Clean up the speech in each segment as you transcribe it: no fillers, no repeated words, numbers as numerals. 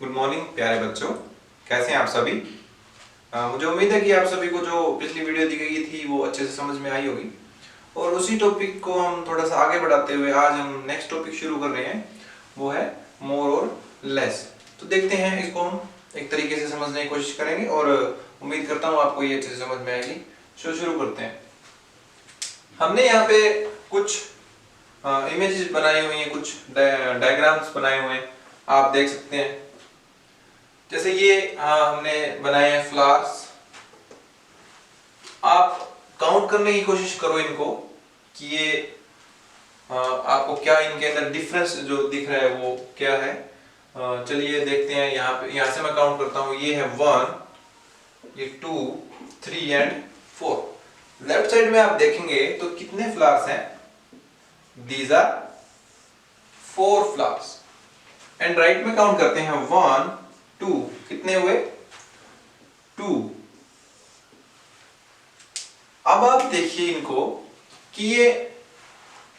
Good morning प्यारे बच्चों, कैसे हैं आप सभी। मुझे उम्मीद है कि आप सभी को जो पिछली वीडियो दी गई थी वो अच्छे से समझ में आई होगी। और उसी टॉपिक को हम थोड़ा सा आगे बढ़ाते हुए आज हम नेक्स्ट टॉपिक शुरू कर रहे हैं, वो है मोर और लेस। तो देखते हैं, इसको हम एक तरीके से समझने की कोशिश करेंगे और उम्मीद करता हूँ आपको ये अच्छे से समझ में आएगी। शुरू करते हैं। हमने यहाँ पे कुछ इमेजेस बनाई हुई हैं, कुछ डायग्राम्स बनाए हुए हैं, आप देख सकते हैं। जैसे ये हमने बनाए हैं फ्लावर्स। आप काउंट करने की कोशिश करो इनको कि ये आपको क्या इनके अंदर डिफरेंस जो दिख रहा है वो क्या है। चलिए देखते हैं। यहाँ से मैं काउंट करता हूँ। ये है 1, ये 2, 3 एंड 4। लेफ्ट साइड में आप देखेंगे तो कितने फ्लावर्स हैं? These are 4 flowers. And right में काउंट करते हैं 1, 2, कितने हुए? 2। अब आप देखिए इनको कि ये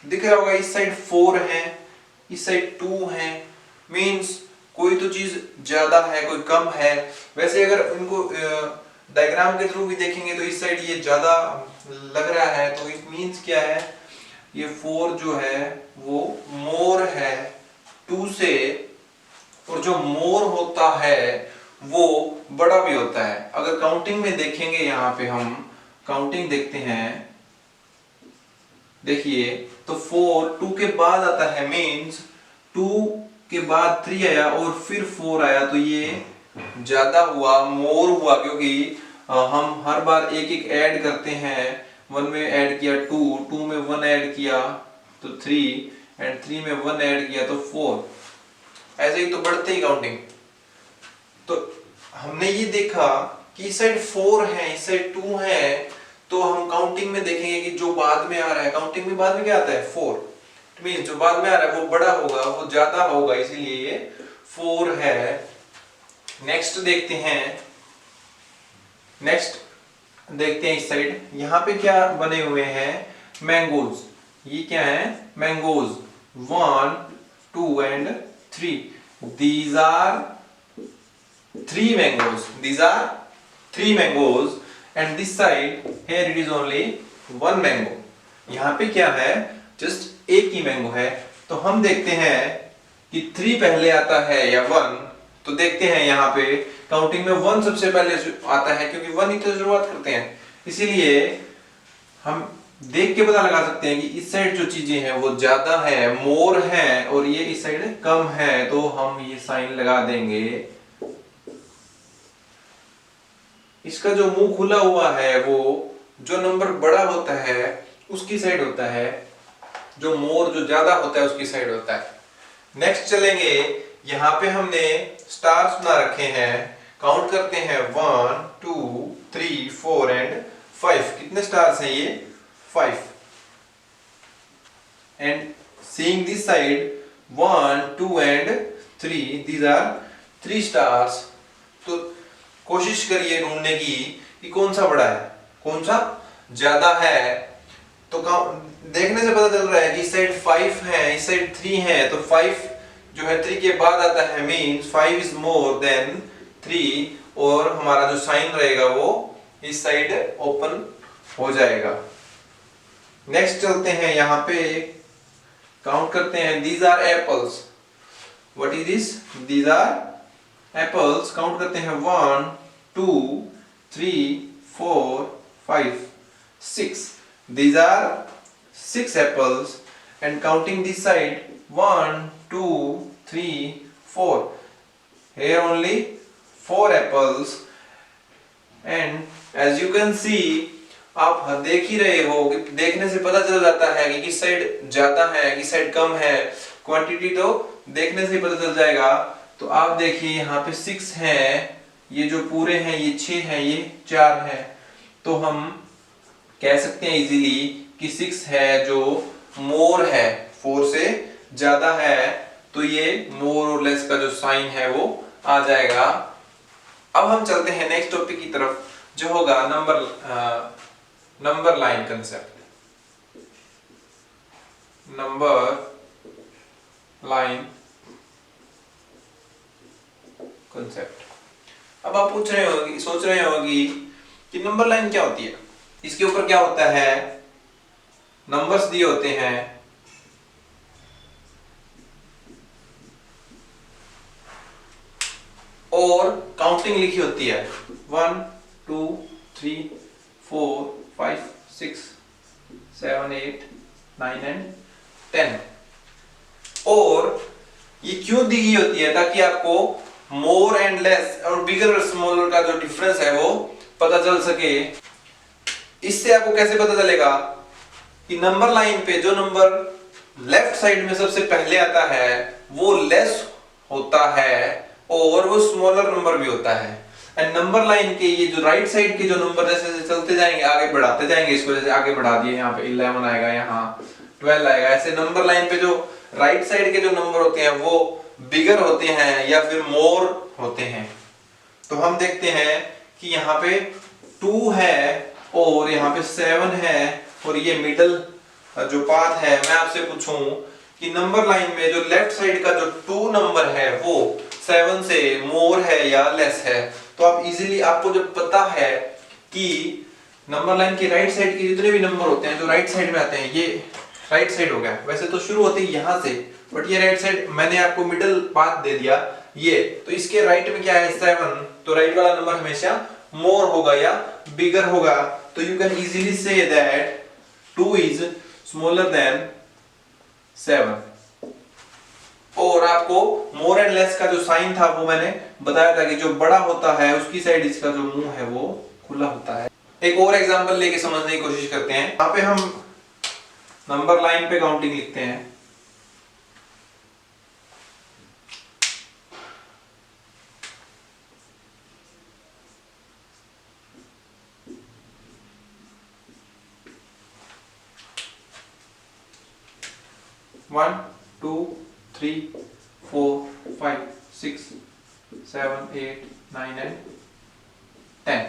दिख रहा होगा, इस साइड 4 है, इस साइड 2 है। मींस कोई तो चीज ज्यादा है, कोई कम है। वैसे अगर इनको डायग्राम के थ्रू भी देखेंगे तो इस साइड ये ज्यादा लग रहा है, तो इट मींस क्या है? ये 4 जो है वो मोर है 2 से। और जो मोर होता है वो बड़ा भी होता है। अगर काउंटिंग में देखेंगे, यहाँ पे हम काउंटिंग देखते हैं, देखिए तो 4 2 के बाद आता है, मींस 2 के बाद 3 आया और फिर 4 आया, तो ये ज्यादा हुआ, मोर हुआ। क्योंकि हम हर बार एक एक ऐड करते हैं। 1 में ऐड किया 2, 2 में 1 ऐड किया तो 3, एंड 3 में 1 ऐड किया तो 4। ऐसे ही तो बढ़ते ही काउंटिंग। तो हमने ये देखा कि इस साइड 4 है, इस साइड 2 है, तो हम काउंटिंग में देखेंगे कि जो बाद में आ रहा है, काउंटिंग में बाद में क्या आता है? 4। इट मींस जो बाद में आ रहा है वो बड़ा होगा, वो ज्यादा होगा, इसीलिए ये 4 है। नेक्स्ट देखते हैं। इस साइड यहाँ पे क्या बने हुए हैं? मैंगोज। ये क्या है? Mangoes. 1, 2 and 3। These are 3 mangoes. These are 3 mangoes. And this side, here it is only 1 mango. यहाँ पे क्या है? जस्ट एक ही मैंगो है। तो हम देखते हैं कि 3 पहले आता है या 1। तो देखते हैं यहाँ पे काउंटिंग में 1 सबसे पहले आता है, क्योंकि 1 ही तो शुरुआत करते हैं। इसीलिए हम देख के पता लगा सकते हैं कि इस साइड जो चीजें हैं वो ज्यादा है, मोर है, और ये इस साइड कम है। तो हम ये साइन लगा देंगे। इसका जो मुंह खुला हुआ है वो जो नंबर बड़ा होता है उसकी साइड होता है, जो मोर जो ज्यादा होता है उसकी साइड होता है। नेक्स्ट चलेंगे। यहाँ पे हमने स्टार्स बना रखे हैं। काउंट करते हैं 1, 2, 3, 4 एंड 5। कितने स्टार्स हैं? ये 5। And seeing this side 1, 2 and 3, these are 3 stars. तो कोशिश करिए ढूंढने की कि कौन सा बड़ा है, कौन सा ज्यादा है। तो देखने से पता चल रहा है कि इस साइड 5 है, इस साइड 3 है, तो 5 जो है 3 के बाद आता है, मींस 5 इज मोर देन 3। और हमारा जो साइन रहेगा वो इस साइड ओपन हो जाएगा। नेक्स्ट चलते हैं। यहाँ पे काउंट करते हैं। These are apples. What is this? These are apples. Count करते हैं 1, 2, 3, 4, 5, 6। These are 6 apples. And counting this side 1, 2, 3, 4. Here only 4 apples. And as you can see, आप देख ही रहे हो, देखने से पता चल जाता है कि किस साइड ज्यादा है, किस साइड कम है। क्वांटिटी तो देखने से ही पता चल जाएगा। तो आप देखिए यहाँ पे 6 है, ये जो पूरे हैं ये 6 है, ये 4 है। तो हम कह सकते हैं इजीली कि 6 है जो मोर है, 4 से ज्यादा है। तो ये मोर और लेस का जो साइन है वो आ जाएगा। अब हम चलते हैं नेक्स्ट टॉपिक की तरफ, जो होगा number line concept. Number line concept. अब आप सोच रहे होगी कि नंबर लाइन क्या होती है, इसके ऊपर क्या होता है, नंबर्स दिए होते हैं और काउंटिंग लिखी होती है 1 2 3 4 5 6 7 8 9 एंड 10। और ये क्यों दी गई होती है, ताकि आपको मोर एंड लेस और बिगर और स्मॉलर का जो डिफरेंस है वो पता चल सके। इससे आपको कैसे पता चलेगा कि नंबर लाइन पे जो नंबर लेफ्ट साइड में सबसे पहले आता है वो लेस होता है और वो स्मॉलर नंबर भी होता है। एंड नंबर लाइन के ये जो राइट साइड के जो नंबर जैसे जैसे चलते जाएंगे, आगे बढ़ाते जाएंगे, इसको जैसे आगे बढ़ा दिए, यहाँ पे 11 आएगा, यहाँ 12 आएगा, ऐसे नंबर लाइन पे जो राइट साइड के जो नंबर होते हैं वो बिगर होते हैं या फिर मोर होते हैं। तो हम देखते हैं कि यहाँ पे 2 है और यहाँ पे 7 है और ये मिडल जो पाथ है। मैं आपसे पूछूं कि नंबर लाइन में जो लेफ्ट साइड का जो 2 नंबर है वो 7 से मोर है या लेस है, तो आप इजीली, आपको जब पता है कि नंबर लाइन की राइट साइड के जितने भी नंबर होते हैं जो राइट साइड में आते हैं, ये राइट साइड हो गया, वैसे तो शुरू होते ही यहाँ से, बट ये राइट साइड मैंने आपको मिडिल पाथ दे दिया ये, तो इसके राइट में क्या है 7, तो राइट वाला नंबर हमेशा मोर होगा या बिगर होगा। तो you can easily say that 2 is smaller than 7। और आपको मोर एंड लेस का जो साइन था वो मैंने बताया था कि जो बड़ा होता है उसकी साइड इसका जो मुंह है वो खुला होता है। एक और एग्जांपल लेके समझने की कोशिश करते हैं। यहाँ पे हम नंबर लाइन पे काउंटिंग लिखते हैं, वन 2 3 4 5 6 7 8 9 एंड 10।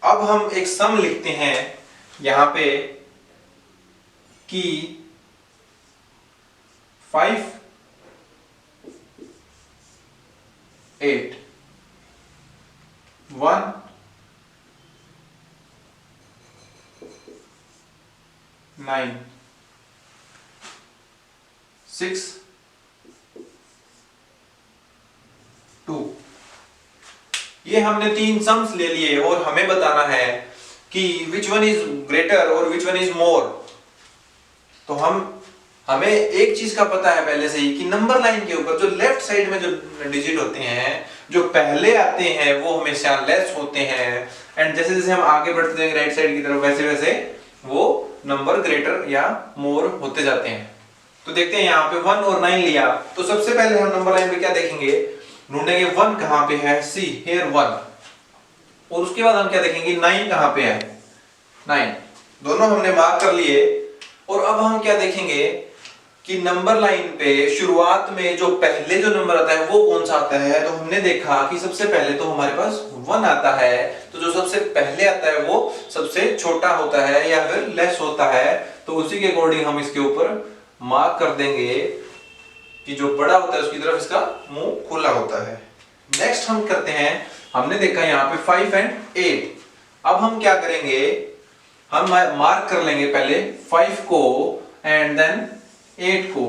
अब हम एक सम लिखते हैं यहां पे कि 5 8 1 9 6 2। ये हमने 3 सम्स ले लिए और हमें बताना है कि विच वन इज ग्रेटर और विच वन इज मोर। तो हमें एक चीज का पता है पहले से ही कि नंबर लाइन के ऊपर जो लेफ्ट साइड में जो डिजिट होते हैं जो पहले आते हैं वो हमेशा लेस होते हैं, एंड जैसे जैसे हम आगे बढ़ते जाएंगे राइट साइड की तरफ वैसे वैसे वो नंबर ग्रेटर या मोर होते जाते हैं। तो देखते हैं यहाँ पे 1 और 9 लिया, तो सबसे पहले हम नंबर लाइन पे क्या देखेंगे, ढूंढेंगे 1 कहां पे है, सी हियर 1, और उसके बाद हम क्या देखेंगे 9 कहां पे है, 9, दोनों हमने मार्क कर लिए। और अब हम क्या देखेंगे कि नंबर लाइन पे शुरुआत में जो पहले जो नंबर आता है वो कौन सा आता है। तो हमने देखा कि सबसे पहले तो हमारे पास 1 आता है, तो जो सबसे पहले आता है वो सबसे छोटा होता है या फिर लेस होता है, तो उसी के अकॉर्डिंग हम इसके ऊपर मार्क कर देंगे कि जो बड़ा होता है उसकी तरफ इसका मुंह खुला होता है। नेक्स्ट हम करते हैं, हमने देखा यहाँ पे 5 एंड 8। अब हम क्या करेंगे, हम मार्क कर लेंगे पहले 5 को एंड देन 8 को।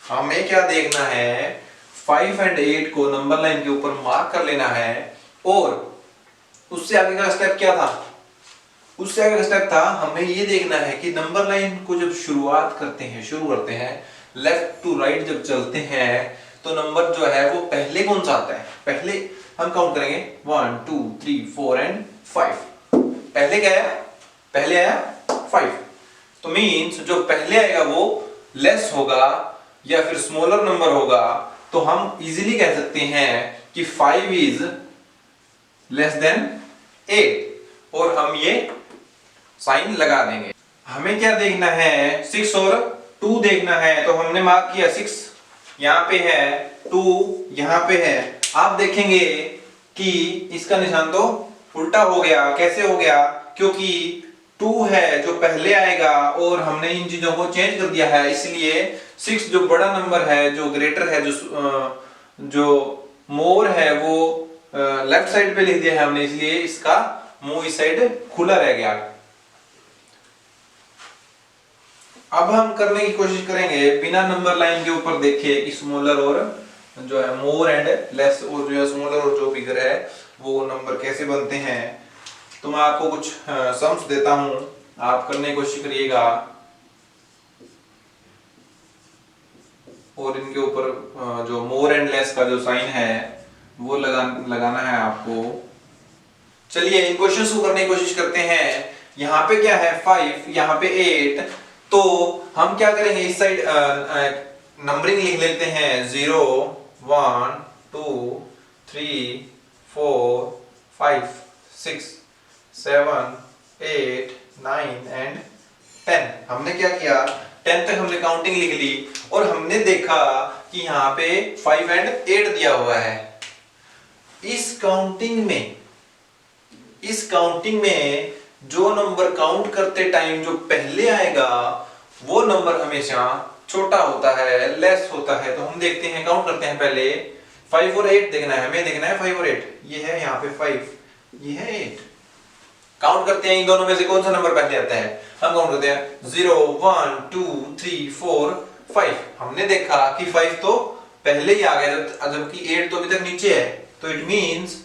हमें क्या देखना है, 5 एंड 8 को नंबर लाइन के ऊपर मार्क कर लेना है। और उससे आगे का स्टेप क्या था, उससे आगे का स्टेप था हमें ये देखना है कि नंबर लाइन को जब शुरू करते हैं लेफ्ट टू राइट जब चलते हैं तो नंबर जो है वो पहले कौन सा आता है। पहले हम काउंट करेंगे 1 2 3 4 एंड 5। पहले क्या आया, पहले आया 5, तो मींस जो पहले आएगा वो लेस होगा या फिर स्मॉलर नंबर होगा। तो हम इजीली कह सकते हैं कि 5 इज लेस देन 8 और हम ये साइन लगा देंगे। हमें क्या देखना है, 6 और 2 देखना है, तो हमने मार्क किया 6 यहाँ पे है, 2 यहाँ पे है। आप देखेंगे कि इसका निशान तो उल्टा हो गया। कैसे हो गया, क्योंकि 2 है जो पहले आएगा और हमने इन चीजों को चेंज कर दिया है, इसलिए 6 जो बड़ा नंबर है, जो ग्रेटर है, जो मोर है वो लेफ्ट साइड पे लिख दिया है हमने, इसलिए इसका मुंह इस साइड खुला रह गया। अब हम करने की कोशिश करेंगे बिना नंबर लाइन के ऊपर देखिए कि स्मॉलर और जो है मोर एंड लेस और जो है स्मॉलर और जो बिगर है वो नंबर कैसे बनते हैं। तो मैं आपको कुछ सम्स देता हूं, आप करने की कोशिश करिएगा और इनके ऊपर जो मोर एंड लेस का जो साइन है वो लगाना है आपको। चलिए इन क्वेश्चंस को करने की कोशिश करते हैं। यहाँ पे क्या है 5, यहाँ पे 8, तो हम क्या करेंगे इस साइड नंबरिंग लिख लेते हैं 0 1 2 3 4 5 6 7 8 9 एंड 10। हमने क्या किया 10 तक हमने काउंटिंग लिख ली और हमने देखा कि यहाँ पे 5 एंड 8 दिया हुआ है। इस काउंटिंग में जो नंबर काउंट करते टाइम जो पहले आएगा वो नंबर हमेशा छोटा होता है, लेस होता है। तो हम देखते हैं, काउंट करते हैं पहले 5 और 8 देखना है हमें, देखना है 5 और 8। ये है यहाँ पे 5, ये है 8। काउंट करते हैं इन दोनों में से कौन सा नंबर पहले आता है। हम काउंट करते हैं 0 1 2 3 4 5। हमने देखा कि 5 तो पहले ही आ गया जबकि 8 तो अभी तक नीचे है, तो इट मींस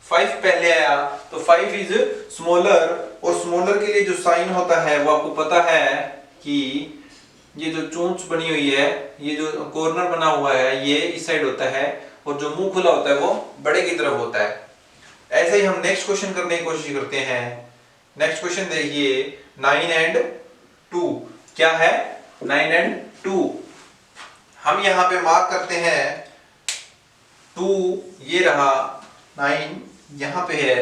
5 पहले आया, तो 5 इज स्मॉलर। और स्मॉलर के लिए जो साइन होता है वो आपको पता है कि ये जो चोंच बनी हुई है, ये जो कॉर्नर बना हुआ है ये इस साइड होता है और जो मुंह खुला होता है वो बड़े की तरफ होता है। ऐसे ही हम नेक्स्ट क्वेश्चन करने की कोशिश करते हैं। नेक्स्ट क्वेश्चन देखिए 9 एंड 2। क्या है 9 एंड 2। हम यहाँ पे मार्क करते हैं 2, ये रहा 9 यहाँ पे है।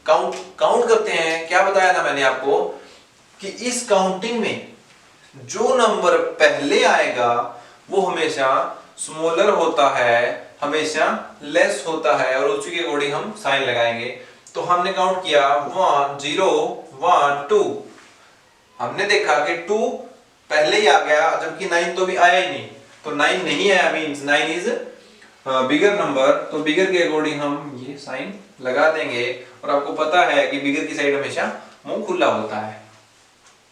काउंट करते हैं। क्या बताया था मैंने आपको कि इस काउंटिंग में जो नंबर पहले आएगा वो हमेशा स्मॉलर होता है, हमेशा लेस होता है और उसी के अकॉर्डिंग हम साइन लगाएंगे। तो हमने काउंट किया 1 0 1 2। हमने देखा कि 2 पहले ही आ गया जबकि 9 तो भी आया ही नहीं, तो 9 नहीं आया मींस 9 इज बिगर नंबर। तो बिगर के अकॉर्डिंग हम ये साइन लगा देंगे और आपको पता है कि बिगर की साइड हमेशा मुंह खुला होता है।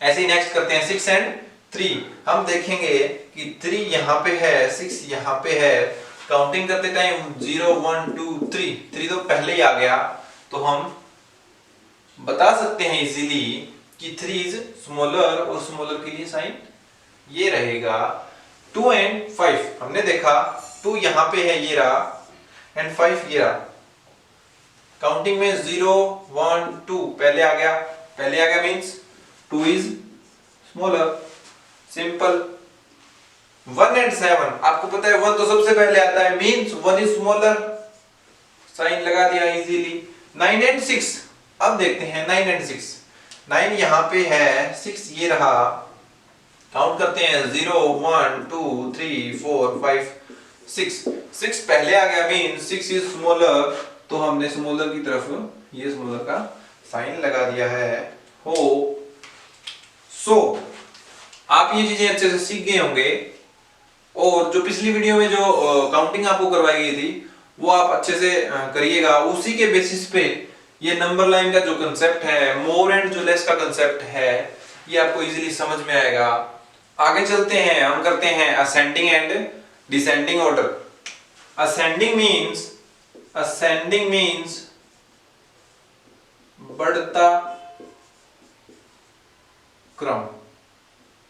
ऐसे ही नेक्स्ट करते हैं 6 एंड 3। हम देखेंगे कि 3 यहाँ पे है, 6 यहाँ पे है। काउंटिंग करते टाइम 0 1 2 3, 3 तो पहले ही आ गया, तो हम बता सकते हैं इजीली कि 3 इज स्मॉलर और स्मॉलर के लिए साइन ये रहेगा। 2 एंड 5 हमने देखा 2 यहाँ पे है, ये रहा, एंड 5 ये रहा। काउंटिंग में 0 1 2 पहले आ गया means 2 is smaller, simple. 1 and 7 आपको पता है 1 तो सबसे पहले आता है मींस 1 इज स्मॉलर, साइन लगा दिया इजीली। 9 एंड 6 अब देखते हैं 9 एंड 6। 9 यहाँ पे है, 6 ये रहा। काउंट करते हैं 0 1 2 3 4 5 6 पहले आ गया मींस 6 इज स्मॉलर, तो हमने स्मॉलर की तरफ ये स्मॉलर का साइन लगा दिया है। आप ये चीजें अच्छे से सीख गए होंगे और जो पिछली वीडियो में जो काउंटिंग आपको करवाई गई थी वो आप अच्छे से करिएगा। उसी के बेसिस पे ये नंबर लाइन का जो कंसेप्ट है, मोर एंड जो लेस का कंसेप्ट है, ये आपको इजीली समझ में आएगा। आगे चलते हैं, हम करते हैं ascending and descending order. Ascending means बढ़ता क्रम,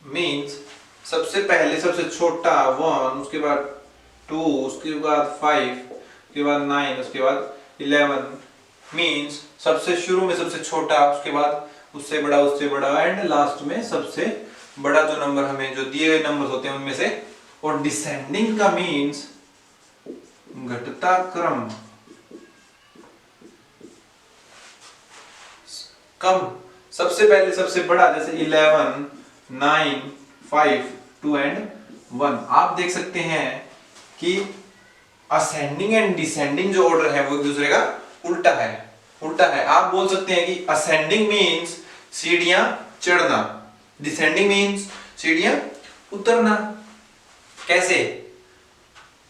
मींस सबसे पहले सबसे छोटा 1, उसके बाद 2, उसके बाद 5, उसके बाद 9, उसके बाद 11। मींस सबसे शुरू में सबसे छोटा, उसके बाद उससे बड़ा एंड लास्ट में सबसे बड़ा जो नंबर हमें जो दिए हुए नंबर होते हैं उनमें से। और डिसेंडिंग का मींस घटता क्रम, कम सबसे पहले सबसे बड़ा, जैसे 11 9 5 2 एंड 1। आप देख सकते हैं कि असेंडिंग एंड डिसेंडिंग जो ऑर्डर है वो एक दूसरे का उल्टा है। आप बोल सकते हैं कि असेंडिंग मींस सीढ़ियां चढ़ना, डिसेंडिंग मींस सीढ़ियां उतरना। कैसे?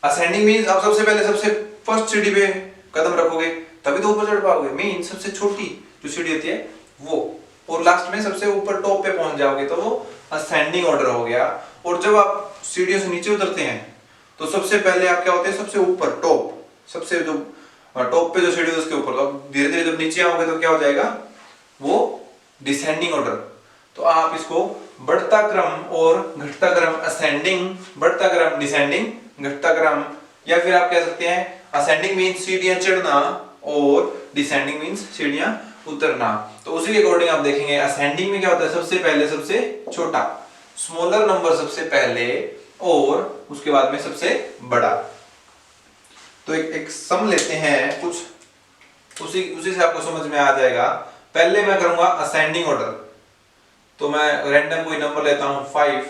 असेंडिंग मींस आप सबसे पहले सबसे फर्स्ट सीढ़ी पे कदम रखोगे तभी तो ऊपर चढ़ पाओगे। मीन सबसे छोटी जो सीढ़ी होती है वो, और लास्ट में सबसे ऊपर टॉप पे पहुंच जाओगे तो वो असेंडिंग ऑर्डर हो गया। और जब आप सीढ़ियों से नीचे उतरते हैं तो सबसे पहले आप क्या होते हैं, सबसे ऊपर टॉप, सबसे जो टॉप पे जो सीढ़ी है उसके ऊपर। तो धीरे धीरे जब नीचे आओगे तो क्या हो जाएगा, वो डिसेंडिंग ऑर्डर। तो आप इसको बढ़ता क्रम और घटता क्रम, असेंडिंग बढ़ता क्रम, डिसेंडिंग घटता क्रम, या फिर आप कह सकते हैं असेंडिंग मींस सीढ़ियां चढ़ना और डिसेंडिंग मींस सीढ़ियां उतरना। तो उसी के अकॉर्डिंग आप देखेंगे असेंडिंग में क्या होता है, सबसे पहले सबसे छोटा, स्मॉलर नंबर सबसे पहले और उसके बाद में सबसे बड़ा। तो एक सम लेते हैं कुछ, उसी से आपको समझ में आ जाएगा। पहले मैं करूंगा असेंडिंग ऑर्डर, तो मैं रैंडम कोई नंबर लेता हूं 5,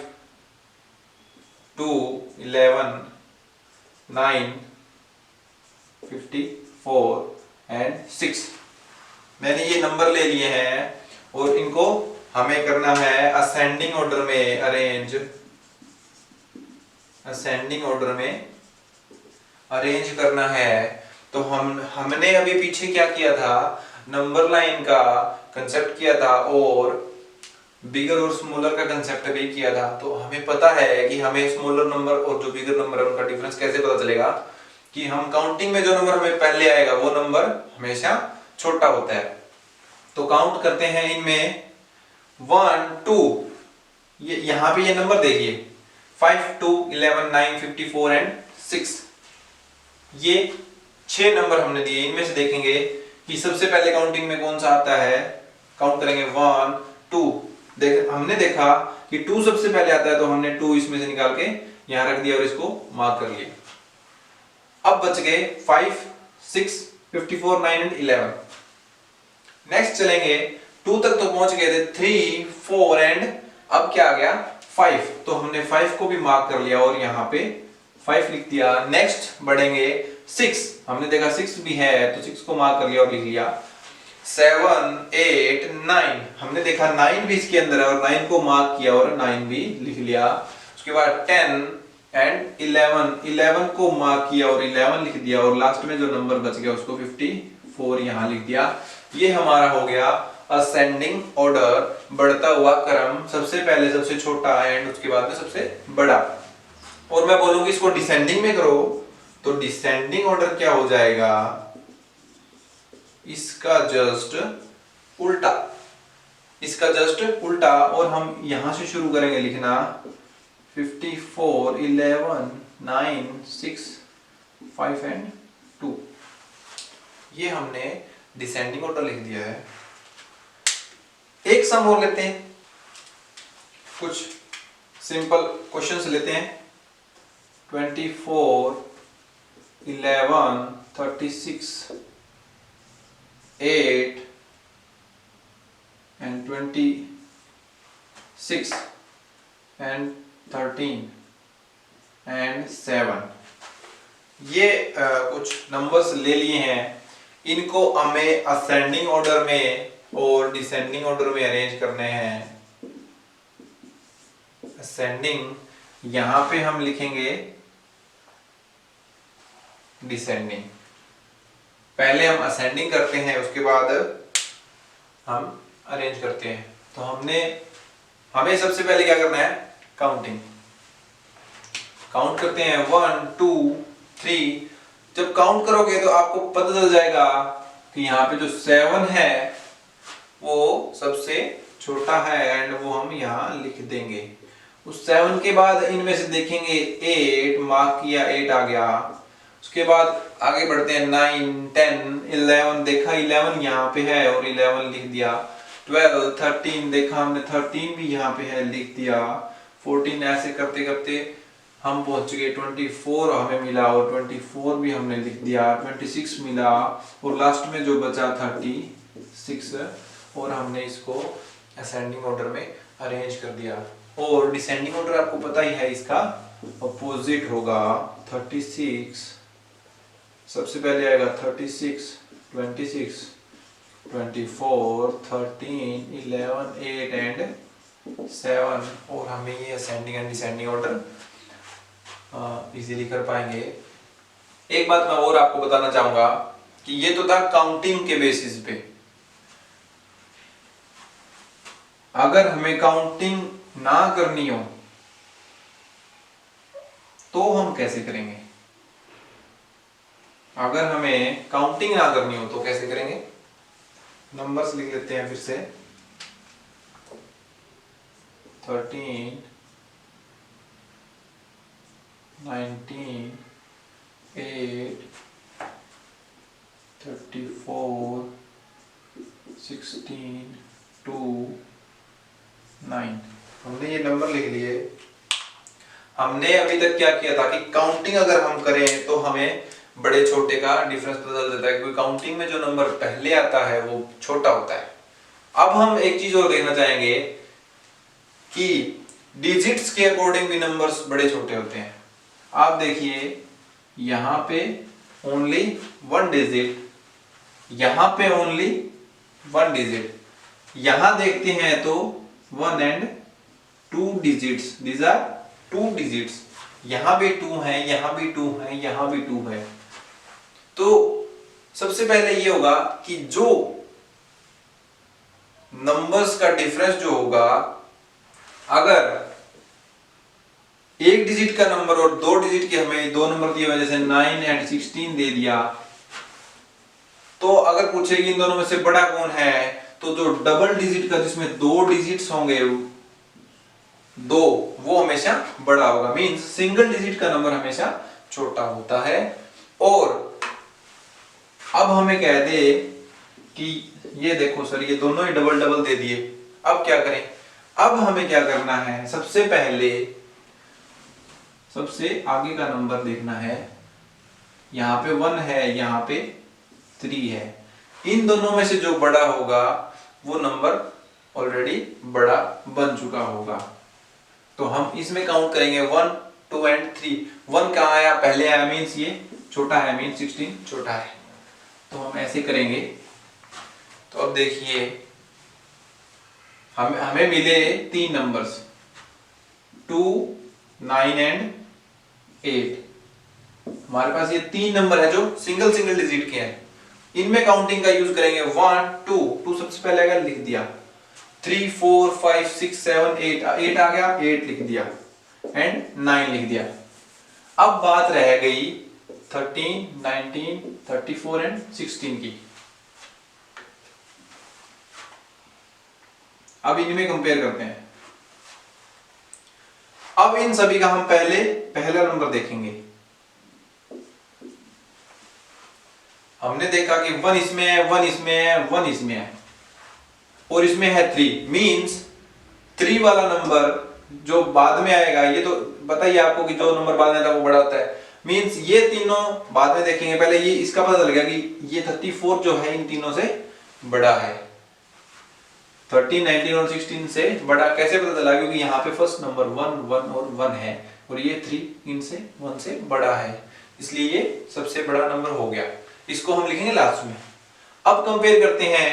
2, 11, 9, 54 एंड 6। मैंने ये नंबर ले लिए हैं और इनको हमें करना है असेंडिंग ऑर्डर में अरेंज, असेंडिंग ऑर्डर में अरेंज करना है। तो हमने अभी पीछे क्या किया था, नंबर लाइन का कंसेप्ट किया था और बिगर और स्मॉलर का कंसेप्ट भी किया था। तो हमें पता है कि हमें स्मॉलर नंबर और जो बिगर नंबर है उनका डिफरेंस कैसे पता चलेगा, कि हम काउंटिंग में जो नंबर हमें पहले आएगा वो नंबर हमेशा छोटा होता है। तो काउंट करते हैं इनमें 1, 2, ये यहां पे ये नंबर देखिए 5, 2, 11, 9, 54 एंड 6। ये 6 नंबर हमने दिए। इनमें से देखेंगे कि सबसे पहले काउंटिंग में कौन सा आता है, काउंट करेंगे 1, 2। हमने देखा कि 2 सबसे पहले आता है तो हमने 2 इसमें से निकाल के यहां रख दिया और इसको मार्क कर लिया। अब बच गए 5, 6, 54, 9 एंड 11। नेक्स्ट चलेंगे 2 तक तो पहुंच गए थे, 3, 4 एंड अब क्या आ गया 5। तो हमने 5 को भी मार्क कर लिया और यहाँ पे 5 लिख दिया। नेक्स्ट बढ़ेंगे 6, हमने देखा 6 भी है तो 6 को मार्क कर लिया और लिख लिया। 7, 8, 9, हमने देखा 9 भी इसके अंदर है और 9 को मार्क किया और 9 भी लिख लिया। उसके बाद 10 एंड 11 को मार्क किया और 11 लिख दिया और लास्ट में जो नंबर बच गया उसको 54 यहाँ लिख दिया। ये हमारा हो गया असेंडिंग ऑर्डर, बढ़ता हुआ क्रम, सबसे पहले सबसे छोटा एंड उसके बाद में सबसे बड़ा। और मैं बोलूंगी इसको डिसेंडिंग में करो तो डिसेंडिंग ऑर्डर क्या हो जाएगा, इसका जस्ट उल्टा, इसका जस्ट उल्टा। और हम यहां से शुरू करेंगे लिखना 54, 11, 9, 6, 5 एंड 2। ये हमने डिसेंडिंग ऑर्डर लिख दिया है। एक सम और लेते हैं, कुछ सिंपल क्वेश्चंस लेते हैं। 24, 11, 36, 8 and 26 and 13 and 7। ये कुछ नंबर्स ले लिए हैं। इनको हमें असेंडिंग ऑर्डर में और डिसेंडिंग ऑर्डर में अरेंज करने हैं। असेंडिंग यहां पे हम लिखेंगे डिसेंडिंग, पहले हम असेंडिंग करते हैं उसके बाद हम अरेंज करते हैं। तो हमें सबसे पहले क्या करना है, काउंटिंग। काउंट करते हैं 1, 2, 3। जब काउंट करोगे तो आपको पता चल जाएगा कि यहाँ पे जो 7 है वो सबसे छोटा है एंड वो हम यहाँ लिख देंगे। उस 7 के बाद इनमें से देखेंगे 8, मार्क किया 8 आ गया। उसके बाद आगे बढ़ते हैं 9, 10, 11, देखा 11 यहाँ पे है और 11 लिख दिया। 12, 13 देखा हमने 13 भी यहाँ पे है, लिख दिया। 14 ऐसे करते करते हम पहुंच गए 24 हमें मिला और 24 भी हमने लिख दिया। 26 मिला और लास्ट में जो बचा 36 और हमने इसको असेंडिंग ऑर्डर में अरेंज कर दिया। और डिसेंडिंग ऑर्डर आपको पता ही है, इसका अपोजिट होगा। 36 सबसे पहले आएगा 36, 26, 24, 13, 11, 8 एंड 7। और हमें ये ascending and descending order easily कर पाएंगे। एक बात मैं और आपको बताना चाहूंगा कि ये तो था काउंटिंग के बेसिस पे। अगर हमें काउंटिंग ना करनी हो तो हम कैसे करेंगे? अगर हमें काउंटिंग ना करनी हो तो कैसे करेंगे? नंबर्स लिख लेते हैं फिर से। 13, 19, 8, 34, 16, 2, 9। हमने ये नंबर लिख लिए। हमने अभी तक क्या किया था कि काउंटिंग अगर हम करें तो हमें बड़े छोटे का डिफरेंस पता चल जाता है, क्योंकि काउंटिंग में जो नंबर पहले आता है वो छोटा होता है। अब हम एक चीज और देखना चाहेंगे कि डिजिट्स के अकॉर्डिंग भी नंबर्स बड़े छोटे होते हैं। आप देखिए यहां पे ओनली 1 डिजिट, यहां पे ओनली 1 डिजिट, यहां देखते हैं तो 1 and 2 digits, these are 2 digits. यहां भी 2 है, यहां भी 2 है, यहां भी 2 है। तो सबसे पहले ये होगा कि जो नंबर्स का डिफरेंस जो होगा, अगर एक डिजिट का नंबर और 2 डिजिट के हमें 2 नंबर दिए हुए, जैसे 9 एंड 16 दे दिया, तो अगर पूछेगी इन दोनों में से बड़ा कौन है, तो जो डबल डिजिट का जिसमें 2 डिजिट्स होंगे, 2, वो हमेशा बड़ा होगा। मींस सिंगल डिजिट का नंबर हमेशा छोटा होता है। और अब हमें कह दे कि ये देखो सर, ये दोनों ही डबल डबल दे दिए, अब क्या करें? अब हमें क्या करना है, सबसे पहले सबसे आगे का नंबर देखना है। यहां पे 1 है, यहां पे 3 है। इन दोनों में से जो बड़ा होगा वो नंबर ऑलरेडी बड़ा बन चुका होगा। तो हम इसमें काउंट करेंगे 1, 2 एंड 3। 1 कहां आया? पहले आया, मीन्स ये छोटा है, मीन्स 16 छोटा है। तो हम ऐसे करेंगे। तो अब देखिए हमें मिले 3 नंबर्स, 2, 9 एंड 8। हमारे पास ये 3 नंबर है जो सिंगल सिंगल डिजिट के हैं। इनमें काउंटिंग का यूज करेंगे। 1, 2 सबसे पहले आएगा, लिख दिया। 3, 4, 5, 6, 7, 8 आ गया, 8 लिख दिया एंड 9 लिख दिया। अब बात रह गई 13, 19, 34 एंड 16 की। अब इनमें कंपेयर करते हैं। अब इन सभी का हम पहला नंबर देखेंगे। हमने देखा कि 1 इसमें है, 1 इसमें है, 1 इसमें है और इसमें है 3। मींस 3 वाला नंबर जो बाद में आएगा, ये तो बताइए आपको कि जो नंबर बाद में आता है वो बड़ा होता है। मींस ये तीनों बाद में देखेंगे, पहले ये इसका पता चल गया कि ये 34 जो है इन तीनों से बड़ा है। 13, 19 और 16 से बड़ा कैसे पता चला? क्योंकि यहाँ पे फर्स्ट नंबर 1, 1 और 1 है और ये 3 इनसे 1 से बड़ा है, इसलिए ये सबसे बड़ा नंबर हो गया। इसको हम लिखेंगे लास्ट में। अब कंपेयर करते हैं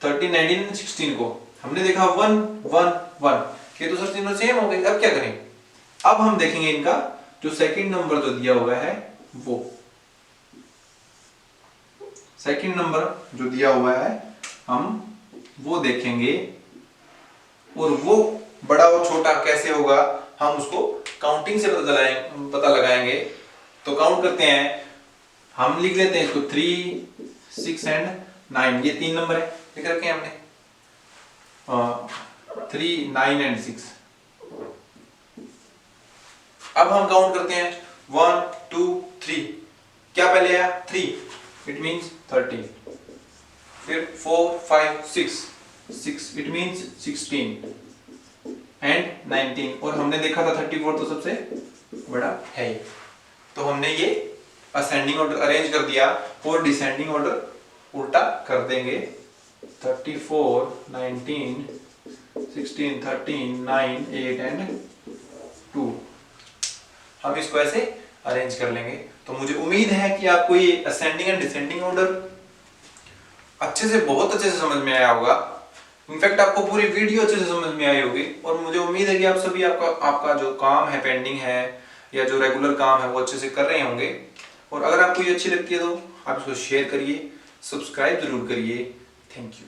13, 19 और 16 को। हमने देखा 1, 1, 1, ये तो सर तीनों सेम हो गए। अब क्या करें? अब हम देखेंगे इनका जो सेकंड नंबर जो दिया हुआ है, वो सेकंड नंबर जो दिया हुआ है हम वो देखेंगे और वो बड़ा और छोटा कैसे होगा हम उसको काउंटिंग से पता लगाएंगे। तो काउंट करते हैं, हम लिख लेते हैं इसको 3, 6 एंड 9। ये 3 नंबर है, लिख रखे हैं हमने 3, 9 एंड 6। अब हम काउंट करते हैं 1, 2, 3। क्या पहले आया? 3, इट मींस 13। फिर 4, 5, 6 इट मींस 16 एंड 19। और हमने देखा था 34 तो सबसे बड़ा है। तो हमने ये असेंडिंग ऑर्डर अरेंज कर दिया और डिसेंडिंग ऑर्डर उल्टा कर देंगे। 34, 19, 16, 13, 9, 8 एंड 2। हम इसको ऐसे अरेंज कर लेंगे। तो मुझे उम्मीद है कि आपको ये असेंडिंग एंड डिसेंडिंग ऑर्डर अच्छे से, बहुत अच्छे से समझ में आया होगा। इनफैक्ट आपको पूरी वीडियो अच्छे से समझ में आई होगी और मुझे उम्मीद है कि आप सभी आपका जो काम है पेंडिंग है या जो रेगुलर काम है वो अच्छे से कर रहे होंगे। और अगर आपको ये अच्छी लगती है तो आप इसको शेयर करिए, सब्सक्राइब जरूर करिए। Thank you.